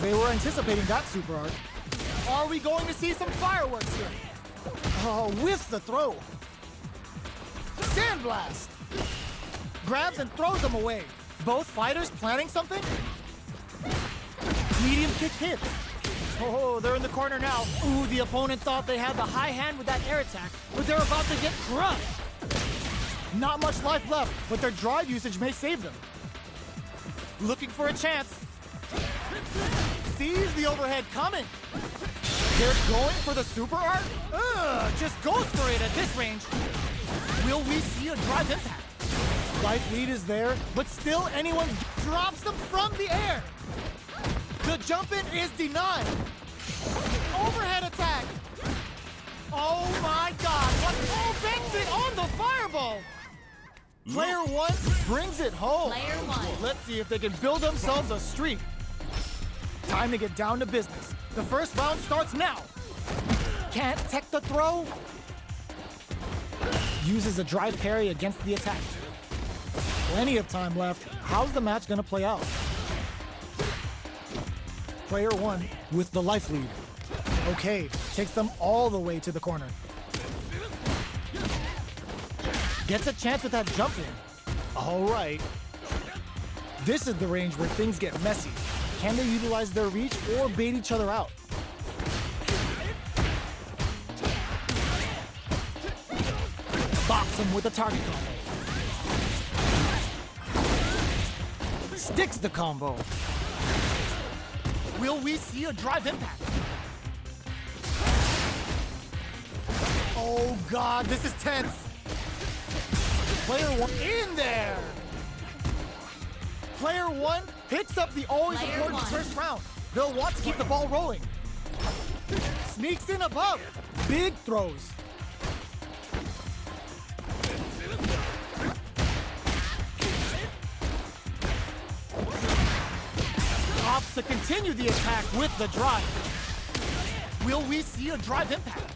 They were anticipating that super art. Are we going to see some fireworks here? Oh, whiffs the throw. Sandblast! Grabs and throws them away. Both fighters planning something? Medium kick hits. Oh, they're in the corner now. Ooh, the opponent thought they had the high hand with that air attack, but they're about to get crushed. Not much life left, but their drive usage may save them. Looking for a chance. Sees the overhead coming. They're going for the super art? Just goes for it at this range. Will we see a drive impact? Life lead is there, but still anyone drops them from the air. The jump in is denied. Overhead attack. Oh my God, what? Oh, banks it on the fireball. Player one brings it home. Player one. Let's see if they can build themselves a streak. Time to get down to business. The first round starts now. Can't tech the throw. Uses a drive parry against the attack. Plenty of time left. How's the match gonna play out? Player one with the life lead. Okay, takes them all the way to the corner. Gets a chance with that jump in. All right. This is the range where things get messy. Can they utilize their reach or bait each other out? Bops him with a target combo. Sticks the combo. Will we see a drive impact? Oh God, this is tense. Player one in there. Player one picks up the always Player important one. first round. They'll want to keep the ball rolling. Sneaks in above. Big throws. Opts to continue the attack with the drive. Will we see a drive impact?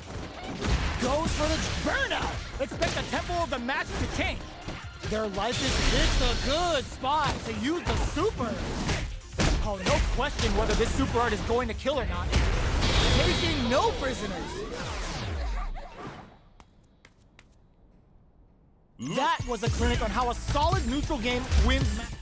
Goes for the burnout. Expect the tempo of the match to change. Their life is it's a good spot to use the super. Oh, no question whether this super art is going to kill or not. Taking no prisoners. That was a clinic on how a solid neutral game wins matches.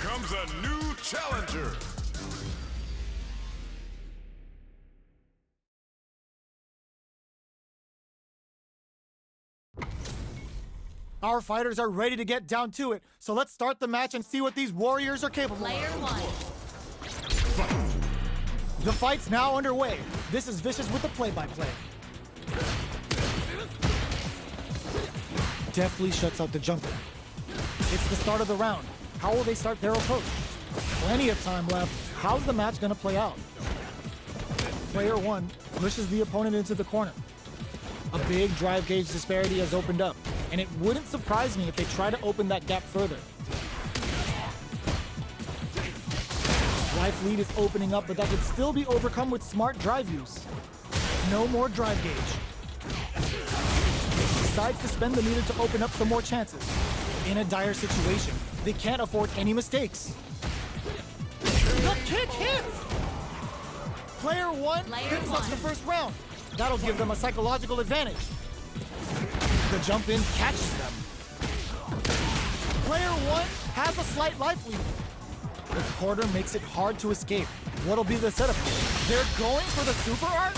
Comes a new challenger. Our fighters are ready to get down to it, so let's start the match and see what these warriors are capable Player of. one. The fight's now underway. This is Vicious with the play-by-play. Deftly shuts out the jumper. It's the start of the round. How will they start their approach? Plenty of time left. How's the match gonna play out? Player one pushes the opponent into the corner. A big drive gauge disparity has opened up, and it wouldn't surprise me if they try to open that gap further. Life lead is opening up, but that could still be overcome with smart drive use. No more drive gauge. Decides to spend the meter to open up some more chances. In a dire situation, they can't afford any mistakes. The kick hits! Player one picks up the first round. That'll give them a psychological advantage. The jump in catches them. Player one has a slight life lead. The quarter makes it hard to escape. What'll be the setup? They're going for the super art?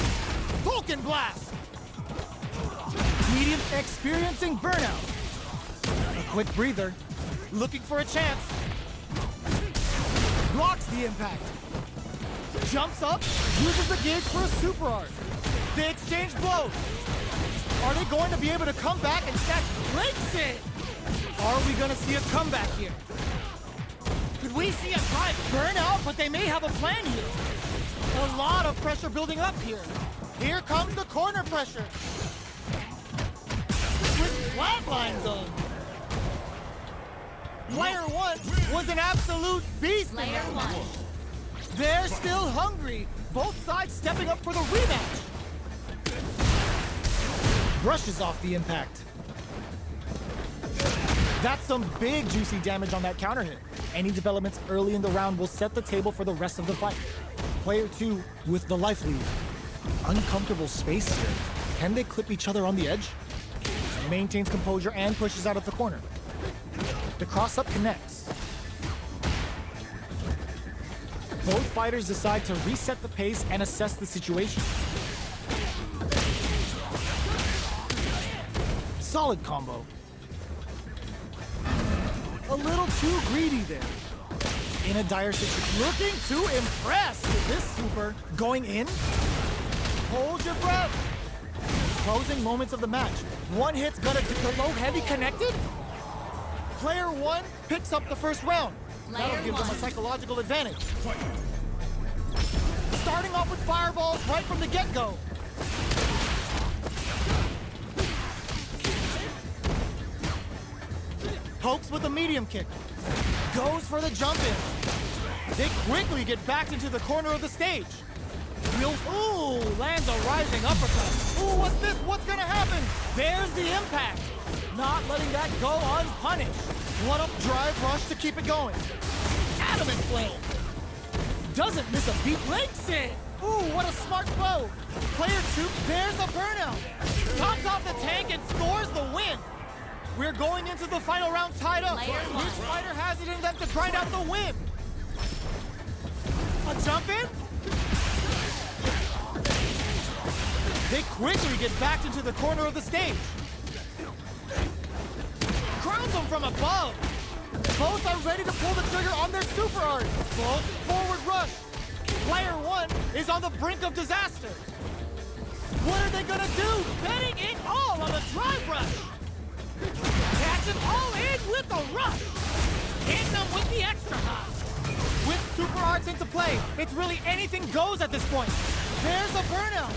Vulcan Blast! Medium experiencing burnout. A quick breather. Looking for a chance. Blocks the impact. Jumps up, uses the gauge for a super art. They exchange blows. Are they going to be able to come back and stack breaks it? Are we going to see a comeback here? Could we see a drive burnout, but they may have a plan here. A lot of pressure building up here. Here comes the corner pressure. With flatline zone. Player one was an absolute beast. Player one. They're still hungry. Both sides stepping up for the rematch. Brushes off the impact. That's some big juicy damage on that counter hit. Any developments early in the round will set the table for the rest of the fight. Player two with the life lead. Uncomfortable space here. Can they clip each other on the edge? Maintains composure and pushes out of the corner. The cross-up connects. Both fighters decide to reset the pace and assess the situation. Solid combo. A little too greedy there. In a dire situation. Looking to impress with this super. Going in. Hold your breath. Closing moments of the match. One hit's gonna do the low heavy connected. Player one picks up the first round. That'll give them a psychological advantage. Starting off with fireballs right from the get-go. Pokes with a medium kick. Goes for the jump in. They quickly get back into the corner of the stage. Ooh, lands a rising uppercut. Ooh, what's this? What's gonna happen? There's the impact. Not letting that go unpunished. One up drive rush to keep it going. Adamant flame. Doesn't miss a beat. Links it. Ooh, what a smart blow. Player two, there's a burnout. Tops off the tank and scores the win. We're going into the final round tied up. Which fighter has it in them to grind out the win? A jump in? They quickly get back into the corner of the stage. Crowns them from above. Both are ready to pull the trigger on their super art. Both forward rush. Player one is on the brink of disaster. What are they gonna do? Betting it all on the drive rush. Catch it all in with the rush. Hit them with the extra high. With super arts into play, it's really anything goes at this point. There's a burnout.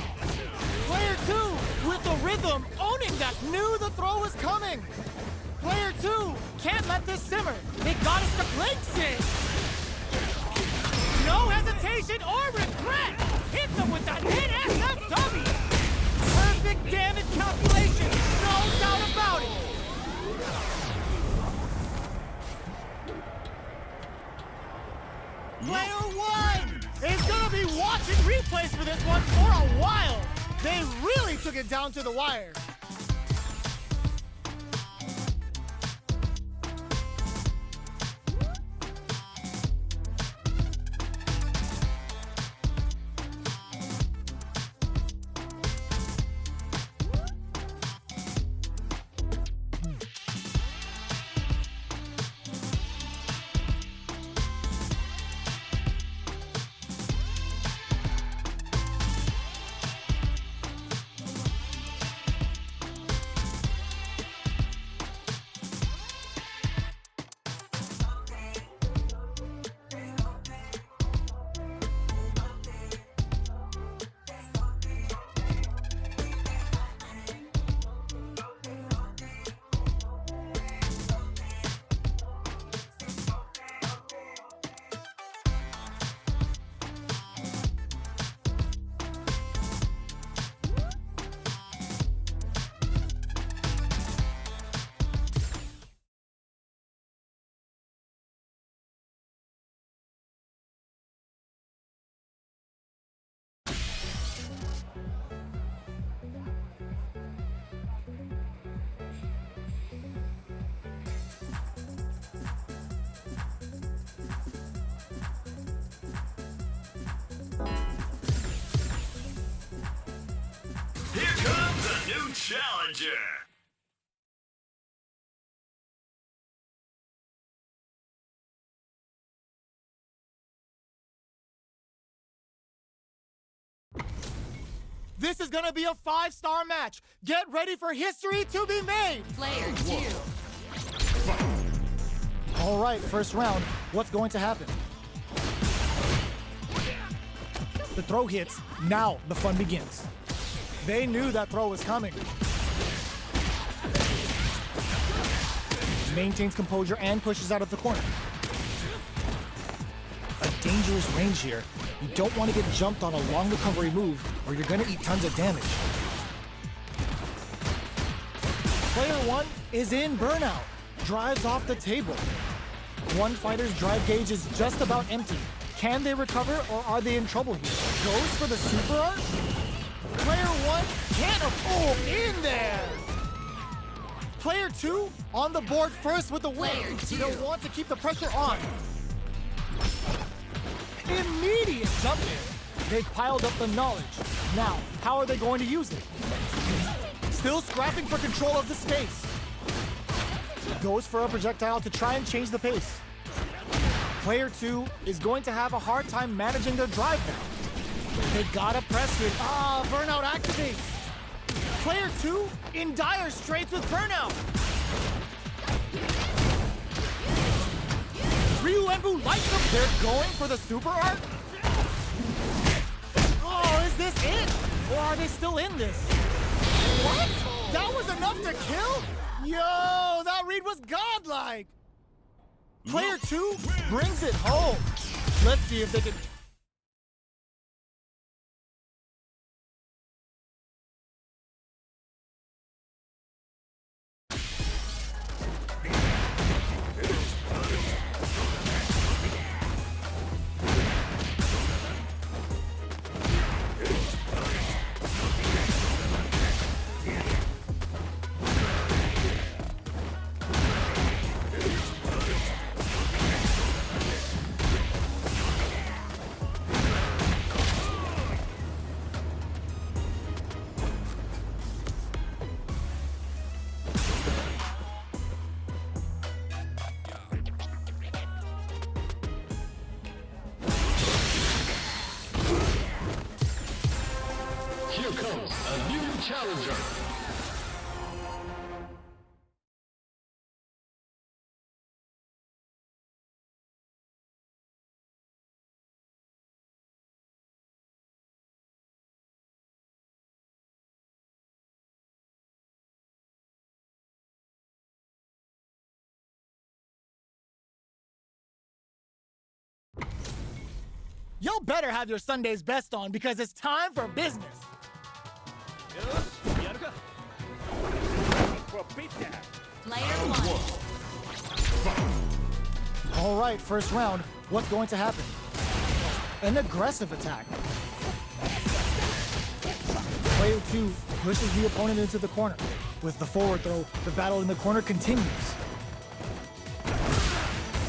Player two with the rhythm, owning that, knew the throw was coming. Player two can't let this simmer. They gotta stop. Links it. No hesitation or regret. Hits him with that NSFW. Perfect damage calculation. No doubt about it. Player one is gonna be watching replays for this one for a while. They really took it down to the wire. Here comes a new challenger. This is gonna be a 5-star match. Get ready for history to be made. Player two. All right, first round. What's going to happen? The throw hits. Now the fun begins. They knew that throw was coming. Maintains composure and pushes out of the corner. A dangerous range here. You don't want to get jumped on a long recovery move or you're going to eat tons of damage. Player 1 is in burnout. Drives off the table. One fighter's drive gauge is just about empty. Can they recover or are they in trouble here? Goes for the super art? Player 1 can't afford in there! Player 2 on the board first with the win. They'll want to keep the pressure on. Immediate jump in. They've piled up the knowledge. Now, how are they going to use it? Still scrapping for control of the space. Goes for a projectile to try and change the pace. Player 2 is going to have a hard time managing their drive now. They gotta press it. Burnout activates. Player 2 in dire straits with burnout. Ryu and Boo lights up. They're going for the super art. Oh, is this it? Or are they still in this? What? That was enough to kill? Yo, that read was godlike. Player 2 brings it home. Let's see if they can... Here comes a new challenger. Y'all better have your Sunday's best on because it's time for business. Player 1. All right, first round. What's going to happen? An aggressive attack. Player 2 pushes the opponent into the corner. With the forward throw, the battle in the corner continues.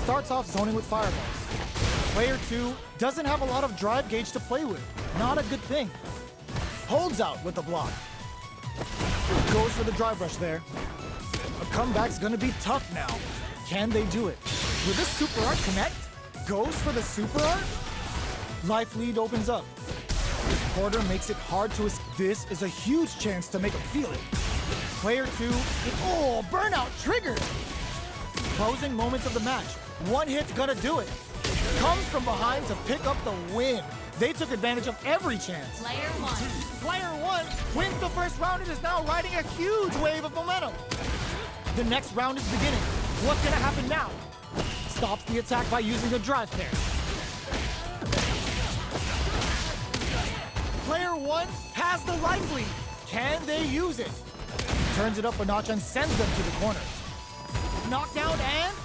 Starts off zoning with fireballs. Player 2 doesn't have a lot of drive gauge to play with. Not a good thing. Holds out with the block. Goes for the drive rush there. A comeback's gonna be tough now. Can they do it? Will this super art connect? Goes for the super art? Life lead opens up. Porter makes it hard to escape. This is a huge chance to make him feel it. Player 2, burnout triggered! Closing moments of the match. One hit's gonna do it. Comes from behind to pick up the win. They took advantage of every chance. Player 1. Player 1 wins the first round and is now riding a huge wave of momentum. The next round is beginning. What's gonna happen now? Stops the attack by using a drive pair. Player 1 has the life lead. Can they use it? Turns it up a notch and sends them to the corner. Knockdown and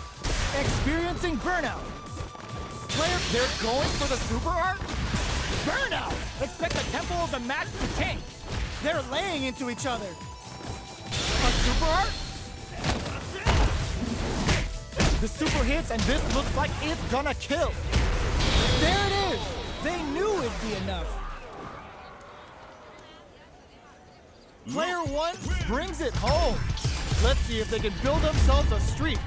experiencing burnout. Player, they're going for the super art? Burnout! Expect the tempo of the match to tank. They're laying into each other. A super art? The super hits and this looks like it's gonna kill. There it is! They knew it'd be enough. Player 1 brings it home. Let's see if they can build themselves a streak.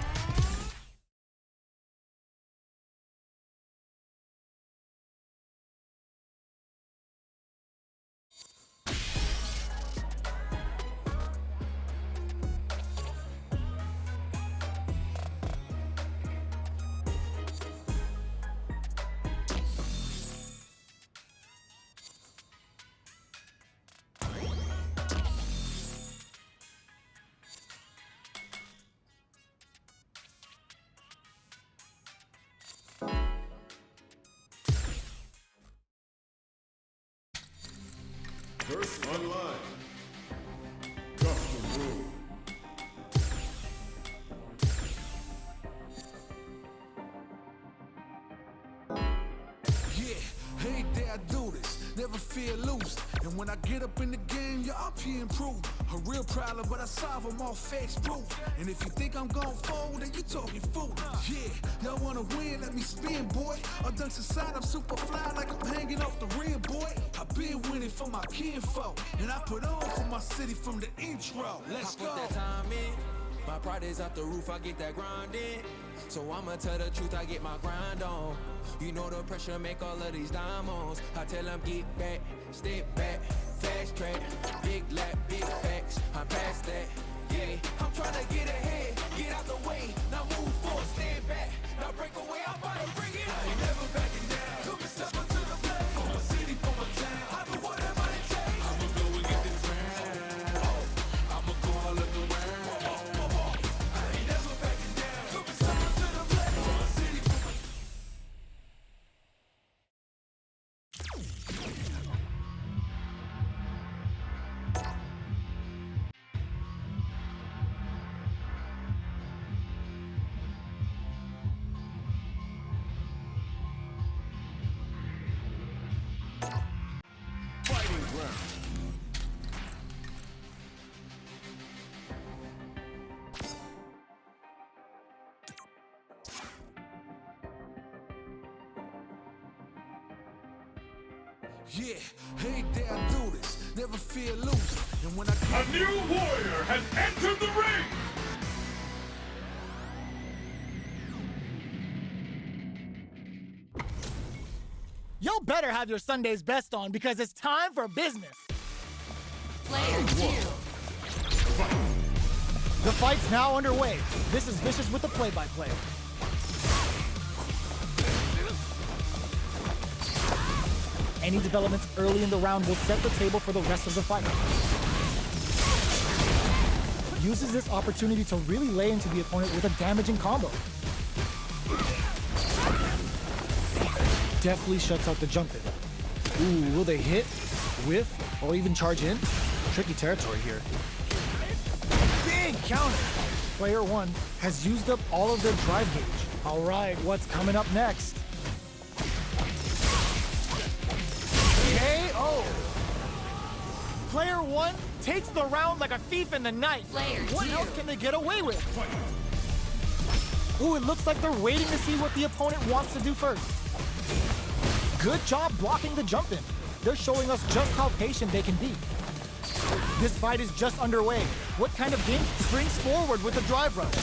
First online. Custom rule. Yeah, ain't there I do this. Never feel loose. And when I get up in the game, yeah, I'm here improved. A real problem, but I solve them all facts proof. And if you think I'm gon' fold, then you talking fool. Yeah, y'all wanna win, let me spin, boy. All dunks aside, I'm super fly like I'm hanging off the rim, boy. I been winning for my kinfolk, and I put on for my city from the intro. Let's go. I put that time in. My pride is out the roof, I get that grind in. So I'ma tell the truth, I get my grind on. You know the pressure make all of these diamonds. I tell them get back, step back, fast track, big lap, big facts. I'm past that, yeah. I'm trying to get ahead, get out the way. Now move forward, stand back. Now break away, I'm about to bring it. I ain't never backing down. Come and step up to the plate. For my city, for my town. I do whatever it takes. I'ma go and get the crown. I'ma go all of the round. Fighting ground. Yeah, ain't there I do this. Never feel loose. And when I A new warrior has entered the ring! Y'all better have your Sunday's best on because it's time for business. Player 2. The fight's now underway. This is Vicious with the play-by-play. Any developments early in the round will set the table for the rest of the fight. Uses this opportunity to really lay into the opponent with a damaging combo. Definitely shuts out the jump in. Ooh, will they hit, whiff, or even charge in? Tricky territory here. Big counter! Player 1 has used up all of their drive gauge. All right, what's coming up next? KO! Player 1 takes the round like a thief in the night. Player What 2. else can they get away with? Ooh, it looks like they're waiting to see what the opponent wants to do first. Good job blocking the jump in. They're showing us just how patient they can be. This fight is just underway. What kind of game springs forward with the drive rush?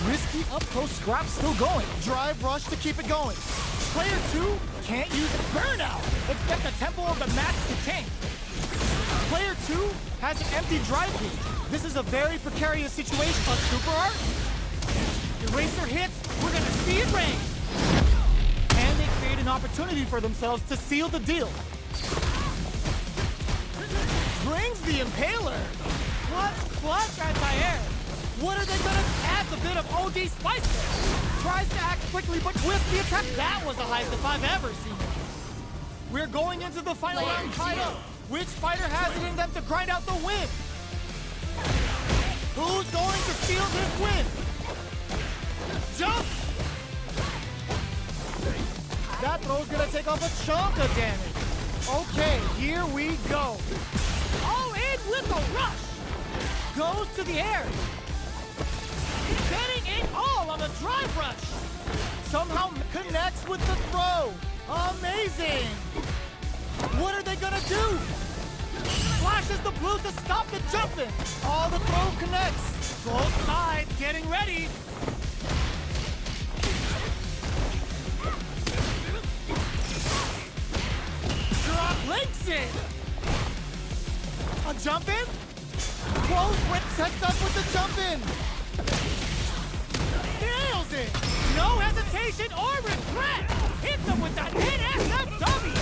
Risky up-close scrap still going. Drive rush to keep it going. Player 2 can't use burnout. Expect the tempo of the match to tank. Player 2 has an empty drive gauge. This is a very precarious situation. A super art? Eraser hits, we're gonna see it rain. And they create an opportunity for themselves to seal the deal. Brings the Impaler. Plus anti-air. What are they gonna add a bit of OD spice there? Tries to act quickly, but with the attack, that was the highest if I've ever seen it. We're going into the final round tied up. Which fighter has it in them to grind out the win? Who's going to steal this win? Jump! That throw's gonna take off a chunk of damage. Okay, here we go. All in with a rush. Goes to the air. Getting it all on the drive rush. Somehow connects with the throw. Amazing. What are they gonna do? Flashes the blue to stop the jumping. All the throw connects. Both sides getting ready. Drop links in. A jump in? Close whip sets up with the jump in. Nails it. No hesitation or regret. Hits him with that NSFW.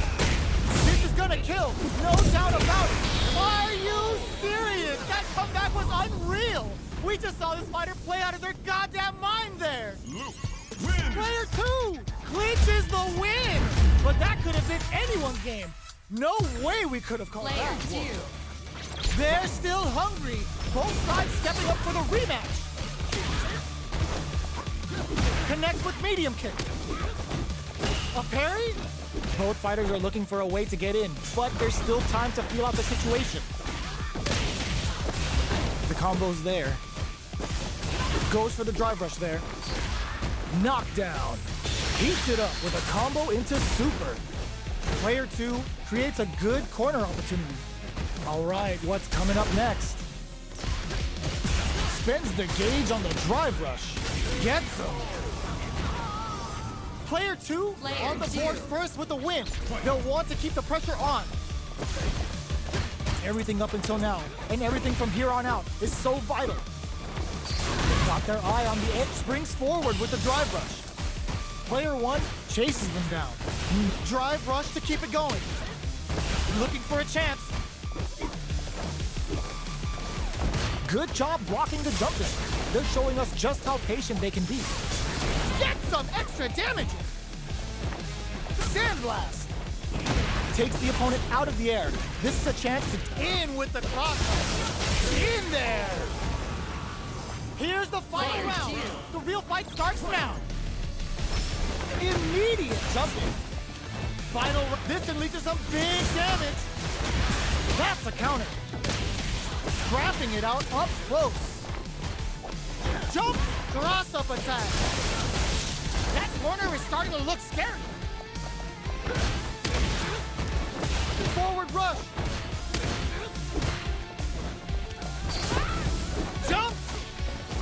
This is gonna kill, no doubt about it. Are you serious? That comeback was unreal. We just saw this fighter play out of their goddamn mind there. Luke wins. Player 2 clinches the win. But that could have been anyone's game. No way we could have called Player that. 2. They're still hungry. Both sides stepping up for the rematch. Connects with medium kick. A parry? Both fighters are looking for a way to get in, but there's still time to feel out the situation. The combo's there. Goes for the drive rush there. Knockdown. Heats it up with a combo into super. Player 2 creates a good corner opportunity. All right, what's coming up next? Spends the gauge on the drive rush. Gets him. Player 2 on the board first with the win. They'll want to keep the pressure on. Everything up until now, and everything from here on out, is so vital. Got their eye on the edge, springs forward with the drive rush. Player 1 chases them down. Drive rush to keep it going. Looking for a chance. Good job blocking the jump there. They're showing us just how patient they can be. Get some extra damage! Sandblast! Takes the opponent out of the air. This is a chance to in with the cross. In there! Here's the final round. The real fight starts now. Immediate jumping. Final, this can lead to some big damage. That's a counter. Scrapping it out up close. Jump, cross up attack. That corner is starting to look scary. Forward rush. Jump.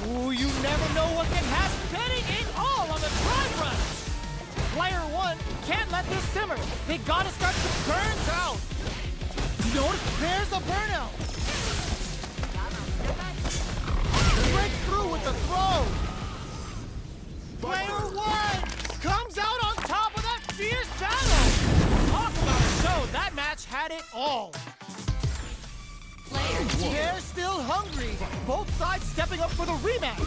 Ooh, you never know what can happen. Betting it all on the drive rush. Player 1 can't let this simmer. They gotta start to burn out. Notice there's a burnout. Breaks through with the throw. Player 1 comes out on top of that fierce battle. Talk about a show. That match had it all. Player 2. They're still hungry. Both sides stepping up for the rematch.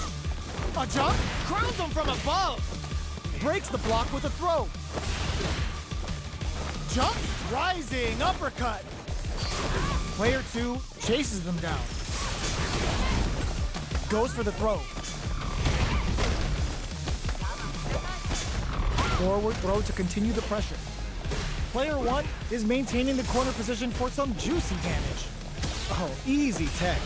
A jump crowns them from above. Breaks the block with a throw. Jump, rising uppercut. Player 2 chases them down. Goes for the throw. Forward throw to continue the pressure. Player 1 is maintaining the corner position for some juicy damage. Oh, easy tech.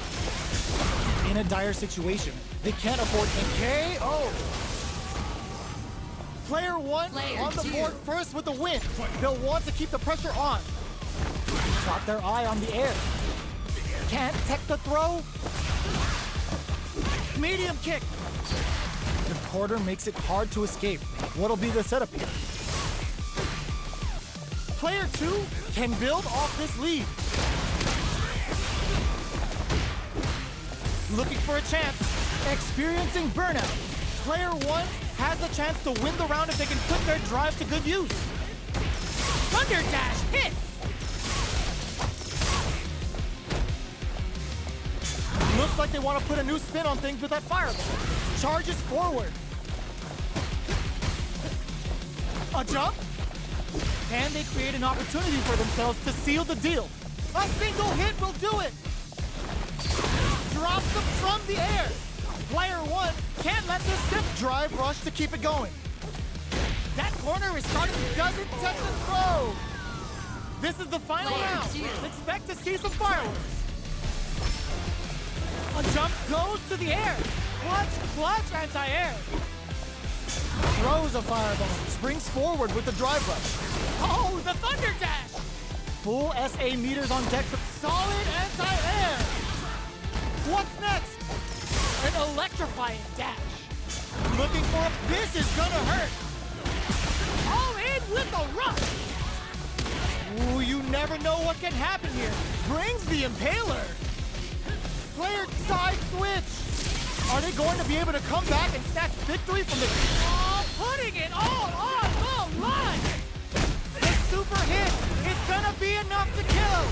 In a dire situation, they can't afford a KO. Player 1 on the board first with the win. They'll want to keep the pressure on. Got their eye on the air. Can't tech the throw. Medium kick. The quarter makes it hard to escape. What'll be the setup here? Player 2 can build off this lead. Looking for a chance. Experiencing burnout. Player 1 has the chance to win the round if they can put their drive to good use. Thunder Dash hits! Looks like they want to put a new spin on things with that fireball. Charges forward. A jump? And they create an opportunity for themselves to seal the deal. A single hit will do it! Drops them from the air. Player 1 can't let this sip drive rush to keep it going. That corner is starting, doesn't touch the throw. This is the final round. Expect to see some fireworks. A jump goes to the air. Clutch, anti-air. Throws a fireball. Springs forward with the drive rush. Oh, the Thunder Dash. Full SA meters on deck with solid anti-air. What's next? An electrifying dash. Looking for this is gonna hurt. All in with a rush. Ooh, you never know what can happen here. Brings the Impaler. Player side switch. Are they going to be able to come back and snatch victory from the... Oh, putting it all on the line. The super hit is gonna be enough to kill.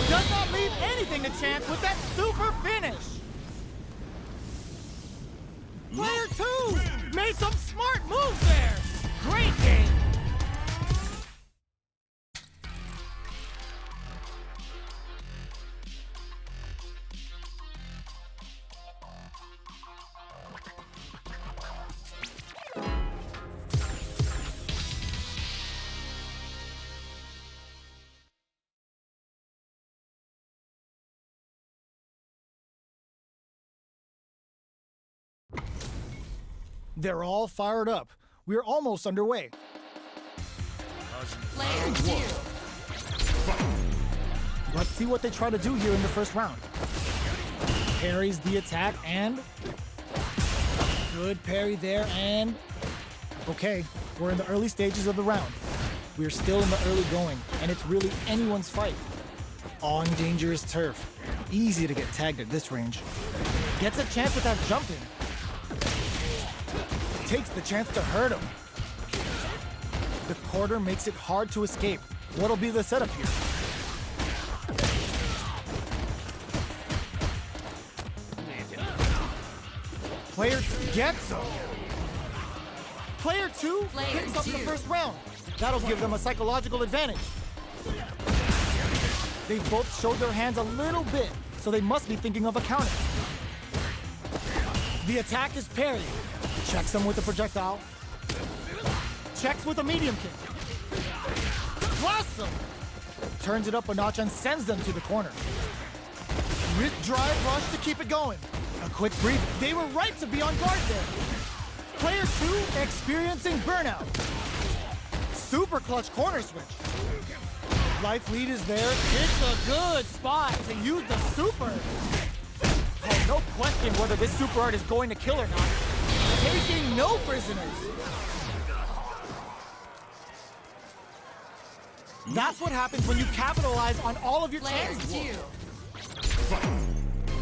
Does not leave anything to chance with that super finish. Player 2 made some smart moves there. Great game. They're all fired up. We're almost underway. Player 2. Let's see what they try to do here in the first round. Parries the attack and... Good parry there and... Okay, we're in the early stages of the round. We're still in the early going, and it's really anyone's fight. On dangerous turf. Easy to get tagged at this range. Gets a chance with that jump in. Takes the chance to hurt him. The quarter makes it hard to escape. What'll be the setup here? Player 2 gets him. Player 2 picks up the first round. That'll give them a psychological advantage. They both showed their hands a little bit, so they must be thinking of a counter. The attack is parried. Checks them with a projectile. Checks with a medium kick. Blasts them. Turns it up a notch and sends them to the corner. With drive rush to keep it going. A quick breather. They were right to be on guard there. Player 2 experiencing burnout. Super clutch corner switch. Life lead is there. It's a good spot to use the super. Oh, no question whether this super art is going to kill or not. Taking no prisoners. That's what happens when you capitalize on all of your Player chances. 2.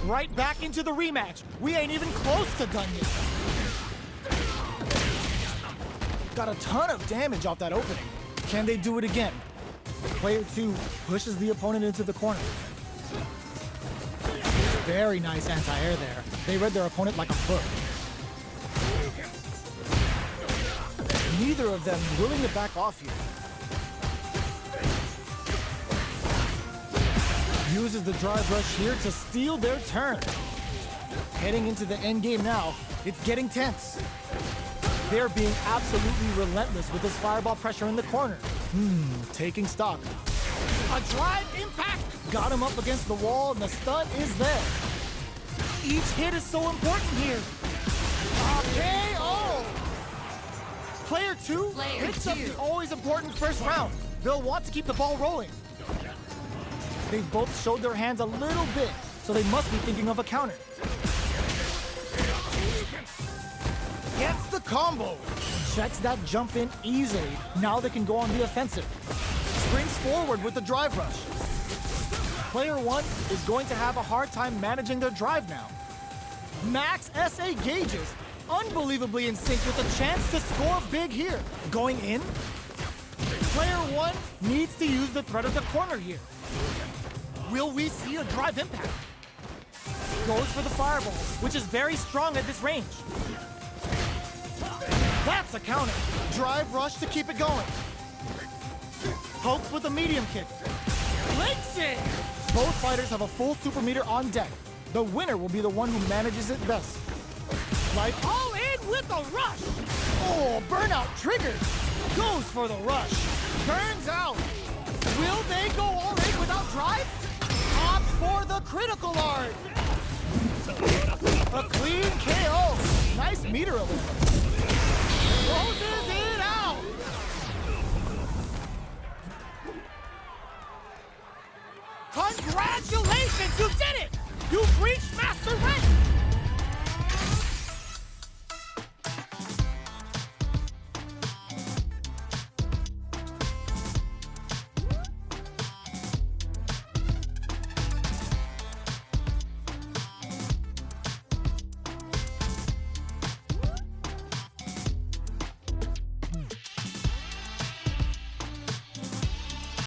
Right back into the rematch. We ain't even close to done yet. Got a ton of damage off that opening. Can they do it again? Player 2 pushes the opponent into the corner. Very nice anti-air there. They read their opponent like a book. Neither of them willing to back off here. Uses the drive rush here to steal their turn. Heading into the end game now, it's getting tense. They're being absolutely relentless with this fireball pressure in the corner. Taking stock. A drive impact! Got him up against the wall and the stun is there. Each hit is so important here. KO! Player 2 picks up the always important first round. They'll want to keep the ball rolling. They've both showed their hands a little bit, so they must be thinking of a counter. Gets the combo. Checks that jump in easily. Now they can go on the offensive. Springs forward with the drive rush. Player 1 is going to have a hard time managing their drive now. Max SA gauges, unbelievably in sync with a chance to score big here. Going in. Player 1 needs to use the threat of the corner here. Will we see a drive impact? Goes for the fireball, which is very strong at this range. That's a counter. Drive rush to keep it going. Pokes with a medium kick. Links it! Both fighters have a full super meter on deck. The winner will be the one who manages it best. Like all in with a rush. Oh, burnout triggered. Goes for the rush. Turns out. Will they go all in without drive? Opts for the critical art. A clean KO. Nice meter alert. Closes it out. Congratulations, you did it! You've reached master rank!